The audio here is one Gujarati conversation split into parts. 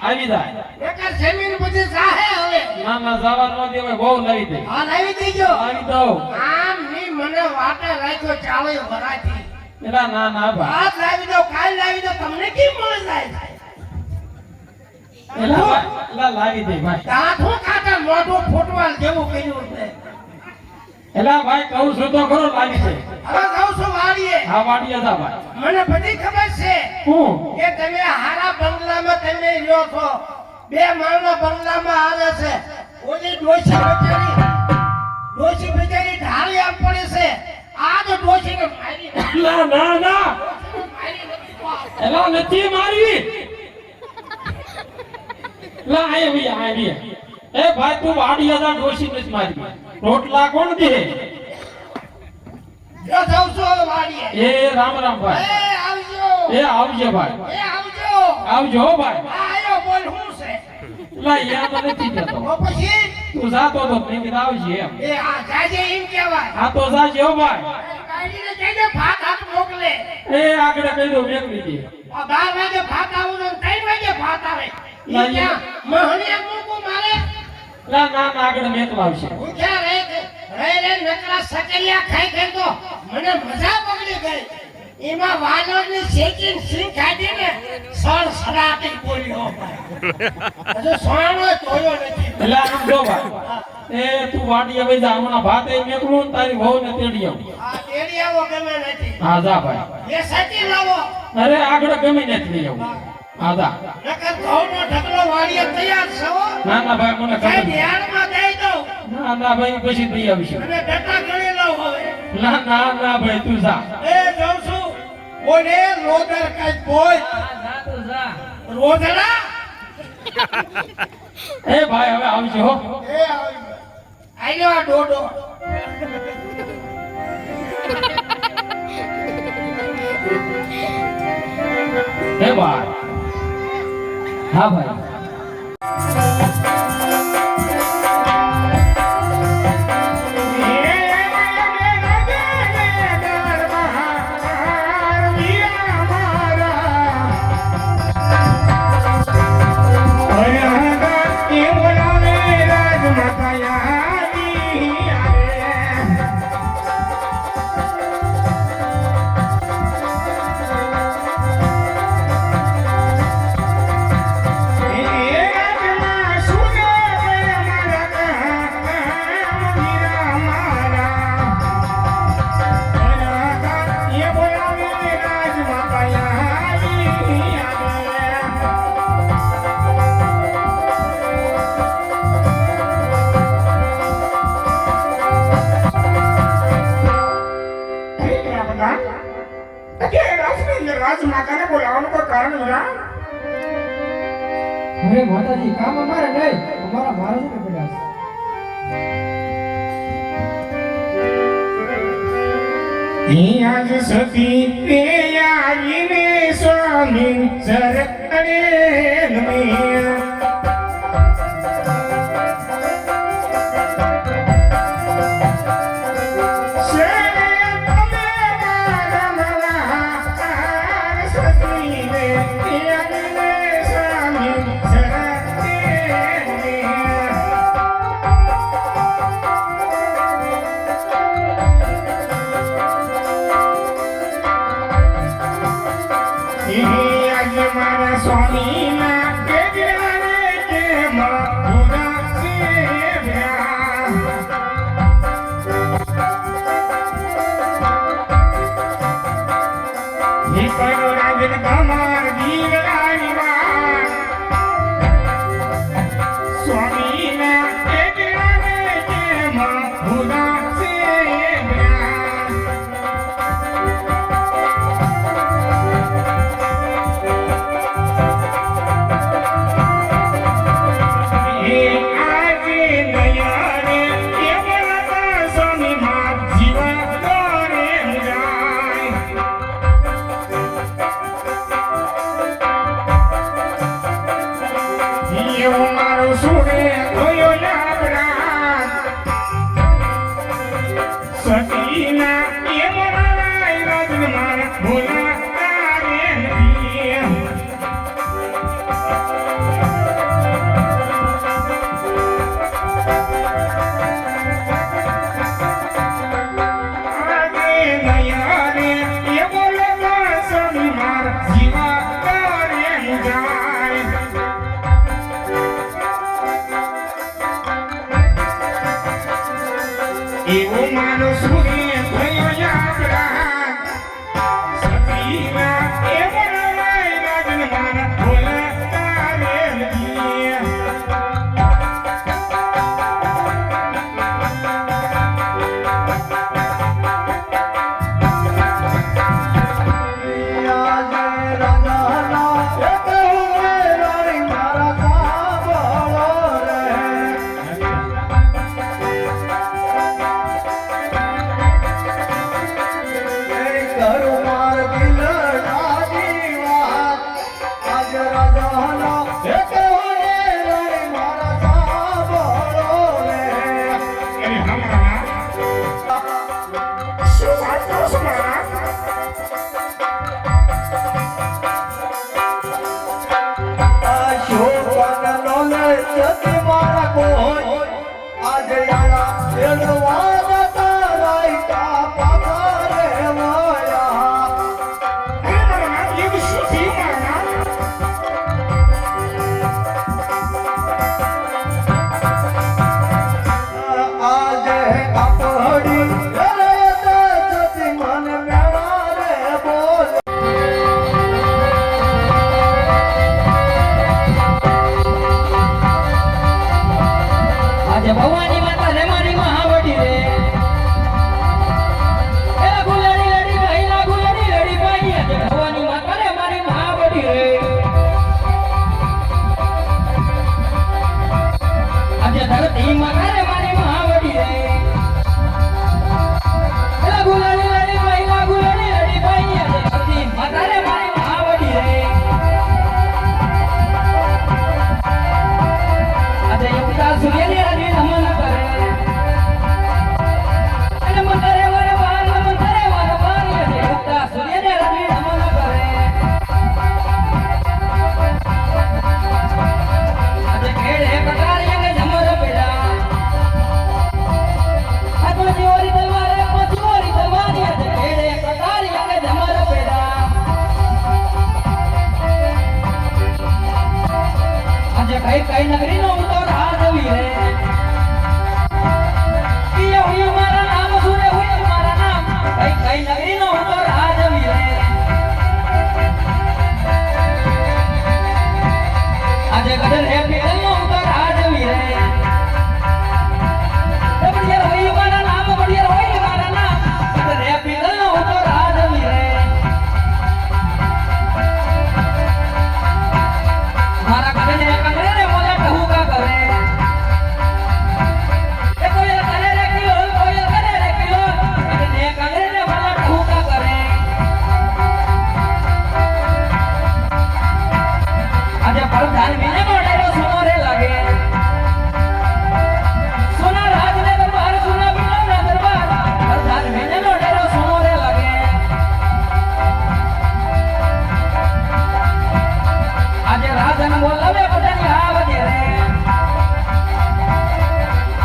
આવી જાય એક જમીન બધી જાહે હવે ના ના જવા ન દેવાય બહુ લાવી દે હા લાવી દેજો આવી દઉં આમ ની મને વાટે રાખ્યો ચાલે વરાથી એલા ના ના ભાઈ આજ લાવી દો કાલ લાવી દો તમને કેમ મળે જાય એલા લાવી દે ભાઈ દાંતો કાટા મોઢું ફૂટવાલ જેવું કર્યું છે એલા ભાઈ કહું છું તો ખરો લાવી દે હવે કહું છું વાડીએ હા વાડીએ જા ભાઈ મને બધી ખબર છે હું કે તમે હારા બંગલામાં તમે રહ્યો છો બે માળના બંગલામાં આવે છે ઓલી ડોશી બિચારી ઢાળી આમ પડે છે આ તો ડોશીને મારી ના ના ના એલા નથી મારી લા આવી એ ભાઈ તું વાડીએ જા ડોશી નથી મારી રોટલા કોણ દે જો જાઉં છું વાડીએ એ રામ રામ ભાઈ એ આવજો એ આવજે ભાઈ એ આવજો આવજો હો ભાઈ આયો બોલ હું છે લા યાદ નથી કેતો ઓ પછી તું જાતો તો મેં કીધું આવજે એમ એ આ જાજે એમ કહેવાય આ તો જાજે હો ભાઈ ગાડીને જઈને ભાત હાથ મોકલે એ આગળ કહી દો મેકલી દે 12 વાગે ભાત આવું ને 3 વાગે ભાત આવે મહણિયા મૂકો મારે લા ના ના આગળ મેકલાવશે ઉઠ્યા રે નકરા સકલિયા ખાઈ ખાઈ તો મને મજા પકડી ગઈ એમાં વાનરની શેકીને સિંગ ખાધી ને સળ સડાટી બોલ્યો હજુ સોનો જોયો નથી એટલે આમ જો ભાઈ એ તું વાડી હવે જા હમણાં ભાત એ મેકલું ને તારી વહુ ને તેડી આવ આ તેડી આવો ગમે નથી હા જા ભાઈ એ સચી લાવો અરે આગળ ગમે નથી આવ હા જા નકર ઘઉંનો ઢગલો વાડીએ તૈયાર છે હો ના ના ભાઈ મને કઈ ખબર ધ્યાનમાં દઈ દઉં ના ના ભાઈ પછી દઈ આવીશું અને ડટા ગણી લઉં હવે ના ના ના ભાઈ તું જા એ જાઉં છું બોલે રોદર કઈ બોલ જા તું જા રોદડા એ ભાઈ હવે આવજો હો એ આયો આ ડોડો હે ભાઈ હા ભાઈ રાજમાતાને બોલાવવાનું કોઈ કારણ વિના અરે માતાજી કામ અમારે નહીં અમારા મહારાજને પડ્યા છે આજ સતી તે આવીને સ્વામી સરકડે મારા સ્વામી ના કે મધુરા રાજન કમર દીવરાની સ્વામી ના કે મધુરા ભોલા જતી મારા કોઈ આજે આલા એડવા જતા રાઈતા પાછા રે વયા આજે આપડી રે જતી મન મેળા રે બોલ આજે ભવાની માતા રે મારી મહાવડી રે એ ગુલાડી લડી ભાઈલા ગુલાડી લડી ભાઈ આજે ભવાની માતા રે મારી મહાવડી રે આજે ધરતી માતા રે મારી મહાવડી રે એ ગુલાડી લડી ભાઈલા ગુલાડી લડી ભાઈ આજે ધરતી માતા રે મારી મહાવડી રે આજે યુક્તા સૂર્યને આજે નમન કરે અને મંતરે વર વાલ મંતરે વર વાલ આજે યુક્તા સૂર્યને આજે નમન કરે આજે ખેડે કટારી અને ઝમર પેલા આ તો જીવરી તમારે પચોરી તમારી આજે ખેડે કટારી અને ઝમર પેલા આજે કઈ નગરી નો ઉતર હાજવી રે પિયા હુઈ મારા નામ સુરે હુઈ મારા નામ કઈ નગરી નો ઉતર હાજવી રે આજે ગદર હે પીડલ નો ઉતર હાજવી રે બડિયાર હુઈ મારા નામ બડિયાર હુઈ મારા નામ ગદર હે પીડલ નો ઉતર હાજવી રે મારા ગદર હે કંગરે રે મોલા કહુકા કરે એ કોયલ કરે રે કિલો ગદર હે કંગરે રે મોલા કહુકા કરે આજે પરધાન વિને મોડેરો સોરે લાગે સોના રાજ ને દરબાર સોના વિનો ના દરબાર પરધાન વિને મોડેરો સોરે લાગે આજે રાજન બોલાવે બધાની આવજે રે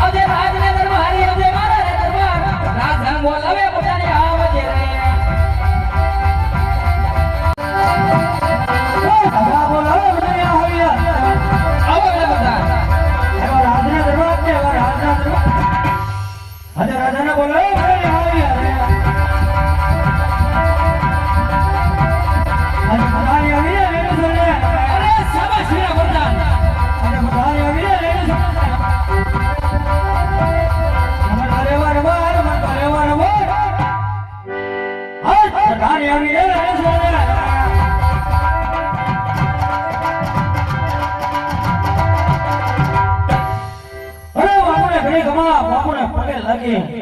આજે રાજ ને દરબારી આજે મારા રે દરબાર રાજન બોલાવે બધાની આવજે રે આવા બોલાવો મને આવ્યા આવો રે બધા એવા રાજના દરબાર છે એવા રાજના દરબાર આજે રાજાને બોલાવો મને આવ્યા આજે બધાની આવી એને સુને અરે શાબાશ વીરા પ્રધાન આજે બધાની આવી એને સુને મને વાર વાર હા બધાની આવી એને સુને અરે બાપુને ઘડી ગમા બાપુને પગે લાગી